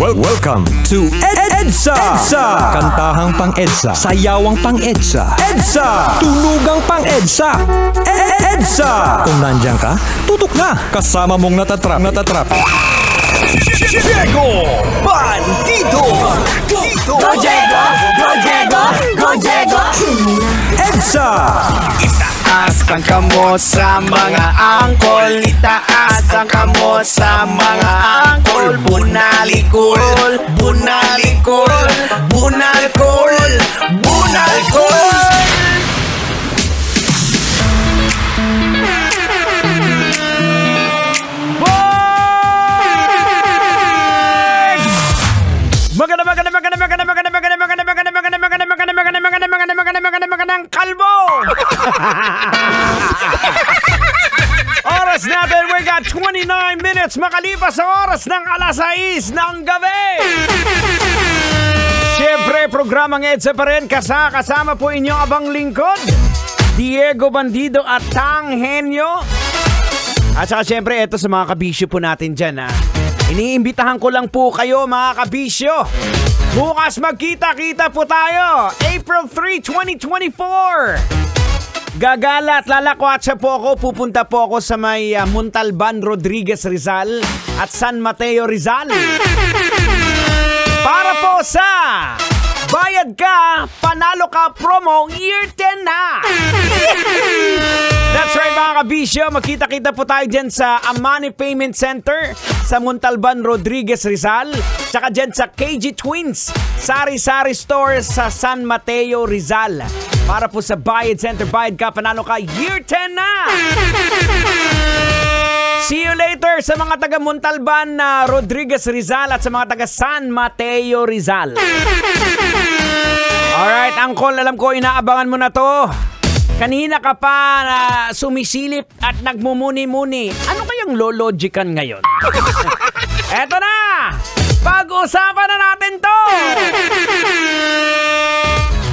Welcome to EDSA! Kantahang pang-EDSA, sayawang pang-EDSA, EDSA! Tulugang pang-EDSA, EDSA! Kung nandiyan ka, tutok na! Kasama mong natatrap. Diego Bandido! Go Diego! Go Diego! Go Diego! EDSA! Itaas ang kamot sa mga angkol, itaas ang kamot sa mga angkol. Bunalikol, bunalikol, bunalkol, bunalkol. Magandang kalbo! Oras natin, we got 29 minutes makalipas sa oras ng alas 6 ng gabi. Siyempre, programang EDSA pa rin. Kasama po inyong abang lingkod, Diego Bandido at Tang Henyo. At saka siyempre, eto sa mga kabisyo po natin dyan. Iniimbitahan ko lang po kayo mga kabisyo. Bukas magkita-kita po tayo. April 3, 2024. Gagala at lalakwatsa po ako. Pupunta po ako sa may Montalban, Rodriguez, Rizal at San Mateo, Rizal. Para po sa Bayad Ka, Panalo Ka promo year 10 na. That's right mga kabisyo. Magkita-kita po tayo dyan sa Amani Payment Center sa Montalban, Rodriguez, Rizal. Tsaka dyan sa KG Twins Sari-Sari Store sa San Mateo, Rizal. Para po sa Bayad Center, Bayad Ka, Panalo Ka, year 10 na. See you later sa mga taga Montalban, Rodriguez, Rizal at sa mga taga San Mateo, Rizal. Alright, Angkol, alam ko inaabangan mo na to. Kanina ka pa na sumisilip at nagmumuni-muni. Ano kayang lologican ngayon? Eto na! Pag-usapan na natin to!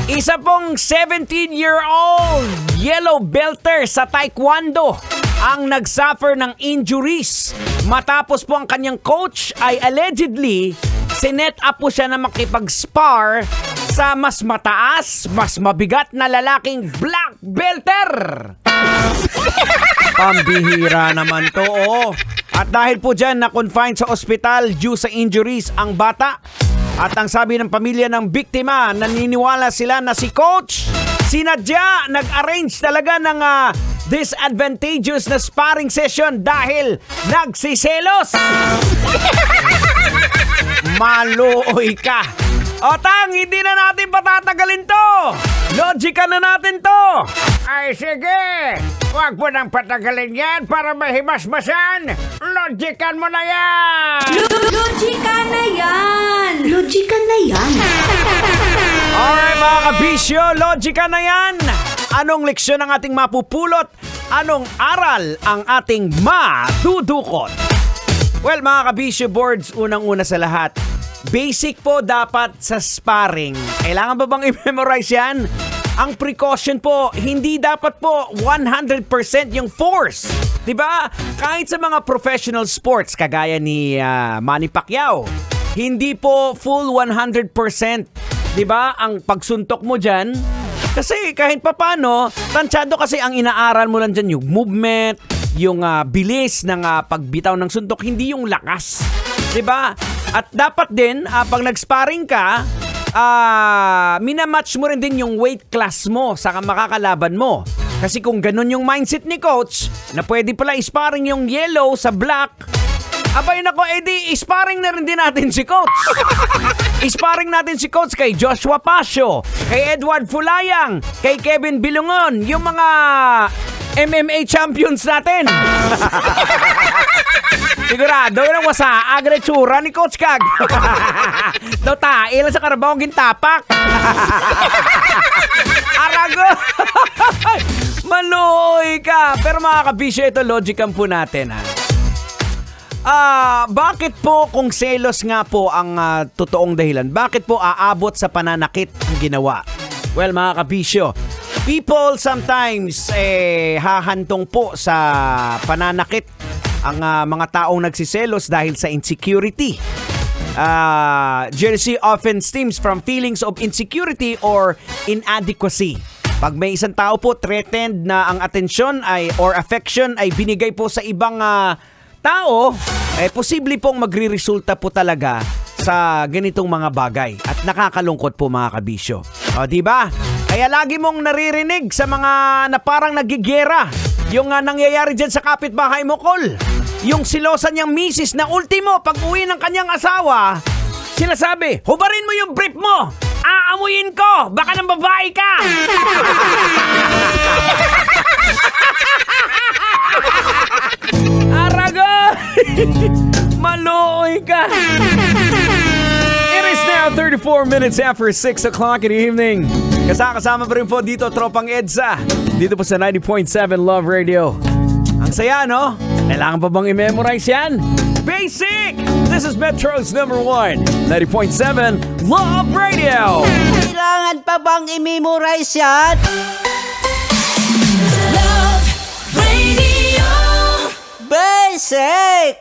Isa pong 17-year-old yellow belter sa Taekwondo ang nagsuffer ng injuries matapos po ang kanyang coach ay allegedly sinet up po siya na makipag-spar sa mas mataas, mas mabigat na lalaking black belter. Pambihira naman to, oh. At dahil po dyan na-confine sa ospital due sa injuries ang bata. At ang sabi ng pamilya ng biktima, naniniwala sila na si coach sinadya, nag-arrange talaga ng disadvantageous na sparring session dahil nagsiselos. Maluoy ka. O Tang, hindi na natin patatagalin to. Logican na natin to. Ay sige, huwag mo nang patagalin yan para mahimasmasan. Logican mo na yan. Logican na yan. Logican na yan. Alright mga kabisyo, logican na yan. Anong leksyon ang ating mapupulot? Anong aral ang ating madudukot? Well mga kabisyo boards, unang-una sa lahat, basic po dapat sa sparring. Kailangan ba bang i-memorize yan? Ang precaution po, hindi dapat po 100% yung force. Diba? Kahit sa mga professional sports, kagaya ni Manny Pacquiao, hindi po full 100%. Diba? Ang pagsuntok mo dyan, kasi kahit papano, tansyado kasi ang inaaral mo lang dyan yung movement, yung bilis ng pagbitaw ng suntok, hindi yung lakas. Diba? At dapat din, pag nag-sparring ka, minamatch mo rin din yung weight class mo sa makakalaban mo. Kasi kung ganun yung mindset ni coach, na pwede pala isparring yung yellow sa black, abay nako, edi isparring na rin din natin si coach. Isparring natin si coach kay Joshua Pasio, kay Edward Fulayang, kay Kevin Bilungon, yung mga MMA champions natin. Sigurado yun ang wasa agretsura ni Coach Kag. Daw tae lang sa karabawang gintapak. Arago. Maluoy ka. Pero mga kabisyo, ito logican po natin bakit po kung selos nga po ang totoong dahilan, bakit po aabot sa pananakit ang ginawa? Well mga kabisyo, people sometimes hahantong po sa pananakit ang mga taong nagsiselos dahil sa insecurity. jealousy often stems from feelings of insecurity or inadequacy. Pag may isang tao po threatened na ang atensyon or affection ay binigay po sa ibang tao, posible pong magre-resulta po talaga sa ganitong mga bagay at nakakalungkot po mga kabisyo. O, di ba? Kaya lagi mong naririnig sa mga na parang nagigera yung nangyayari dyan sa kapitbahay mo, Col. Yung silosan niyang misis na ultimo pag uwi ng kanyang asawa, sinasabi, hubarin mo yung brief mo! Aamuyin ko! Baka nang babae ka! Arago! Maluoy ka! It is now 34 minutes after 6 o'clock in the evening. Kasama pa rin po dito, Tropang EDSA. Dito po sa 90.7 Love Radio. Ang saya, no? Kailangan pa bang i-memorize yan? Basic! This is Metro's #1, 90.7 Love Radio. Kailangan pa bang i-memorize yan? Love Radio Basic!